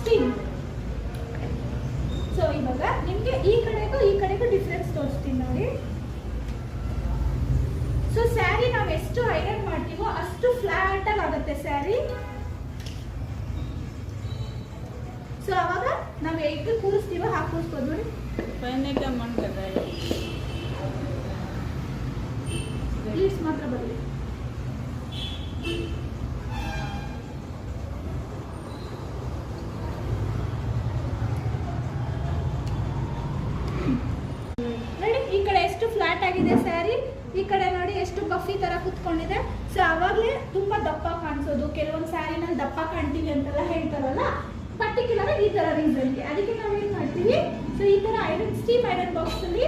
Steam. So ಇವಾಗ ನಿಮಗೆ ಈ ಕಡೆಗೂ ಡಿಫ್ರೆನ್ಸ್ ತೋರಿಸ್ತೀನಿ ನೋಡಿ. ಸೊ ಸ್ಯಾರಿ ನಾವು ಎಷ್ಟು ಐರನ್ ಮಾಡ್ತೀವೋ ಅಷ್ಟು ಫ್ಲಾಟ್ ಆಗಿ ಆಗುತ್ತೆ ಸ್ಯಾರಿ. ಸೊ ಅವಾಗ ನಾವು ಹೇಗೆ ಕೂರಿಸ್ತೀವೋ ಹಾಕಿ ಕೂರಿಸ್ಬೋದು ನೋಡಿ. ಪ್ಲೀಸ್ ಮಾತ್ರ ಬರಲಿ. ನೋಡಿ ಈ ಕಡೆ ಎಷ್ಟು ಫ್ಲಾಟ್ ಆಗಿದೆ ಸ್ಯಾರಿ, ಈ ಕಡೆ ನೋಡಿ ಎಷ್ಟು ಬಫಿ ತರ ಕುತ್ಕೊಂಡಿದೆ. ಸೊ ಅವಾಗಲೇ ತುಂಬಾ ದಪ್ಪ ಕಾಣಿಸೋದು. ಕೆಲವೊಂದು ಸ್ಯಾರಿನಲ್ಲಿ ದಪ್ಪ ಕಾಣ್ತೀವಿ ಅಂತೆಲ್ಲ ಹೇಳ್ತಾರಲ್ಲ, ಪರ್ಟಿಕ್ಯುಲರ್ ಈ ತರ ರೀಸನ್ಗೆ. ಅದಕ್ಕೆ ನಾವೇನ್ ಮಾಡ್ತೀವಿ, ಸೊ ಈ ತರ ಸ್ಟೀಮ್ ಐರನ್ ಬಾಕ್ಸ್ ಅಲ್ಲಿ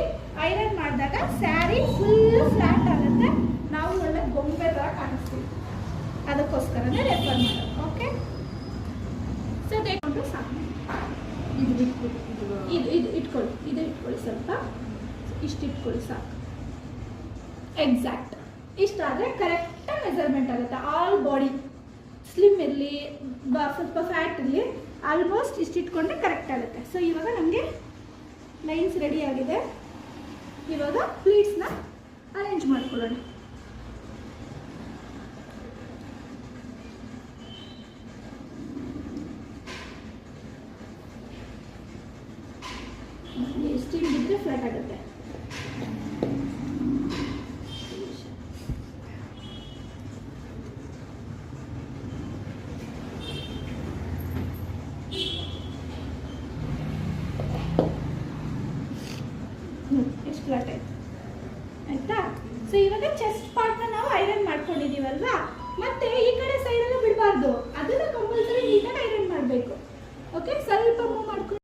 ಐರನ್ ಮಾಡಿದಾಗ ಸ್ಯಾರಿ ಫುಲ್ ಫ್ಲಾಟ್ ಆಗುತ್ತೆ, ನಾವು ಒಳ್ಳೆ ಗೊಂಬೆ ತರ ಕಾಣಿಸ್ತೀವಿ. ಅದಕ್ಕೋಸ್ಕರನೇ ರೆಫರ್ ಮಾಡೋದು. ಓಕೆ, ಸೊ ತೆಗೆದುಕೊಂಡು ಸಾಕು. ಇದು ಇಟ್ಕೊಳ್ಳಿ ಸ್ವಲ್ಪ, ಇಷ್ಟು ಇಟ್ಕೊಳ್ಳಿ ಸಾಕು. ಎಕ್ಸಾಕ್ಟ್ ಇಷ್ಟಾದರೆ ಕರೆಕ್ಟ್ ಮೆಜರ್ಮೆಂಟ್ ಆಗುತ್ತೆ. ಆಲ್ ಬಾಡಿ ಸ್ಲಿಮ್ ಇರಲಿ, ಸ್ವಲ್ಪ ಫ್ಯಾಟ್ ಇರಲಿ, ಆಲ್ಮೋಸ್ಟ್ ಇಷ್ಟು ಇಟ್ಕೊಂಡ್ರೆ ಕರೆಕ್ಟ್ ಆಗುತ್ತೆ. ಸೊ ಇವಾಗ ನಮಗೆ ಲೈನ್ಸ್ ರೆಡಿ ಆಗಿದೆ. ಇವಾಗ ಪ್ಲೀಟ್ಸ್ನ ಅರೇಂಜ್ ಮಾಡ್ಕೊಳ್ಳೋಣ. ಸ್ಟೀಮ್ ಬಿದ್ದರೆ ಫ್ಲಾಟ್ ಆಗುತ್ತೆ. ಎಷ್ಟು ಫ್ಲಾಟ್ ಆಯ್ತು ಆಯ್ತಾ. ಸೊ ಇವಾಗ ಚೆಸ್ಟ್ ಪಾರ್ಟ್ನ ನಾವು ಐರನ್ ಮಾಡ್ಕೊಂಡಿದೀವಲ್ವಾ, ಮತ್ತೆ ಈ ಕಡೆ ಸೈಡೆಲ್ಲ ಬಿಡಬಾರ್ದು, ಅದನ್ನ ಕಂಪಲ್ಸರಿ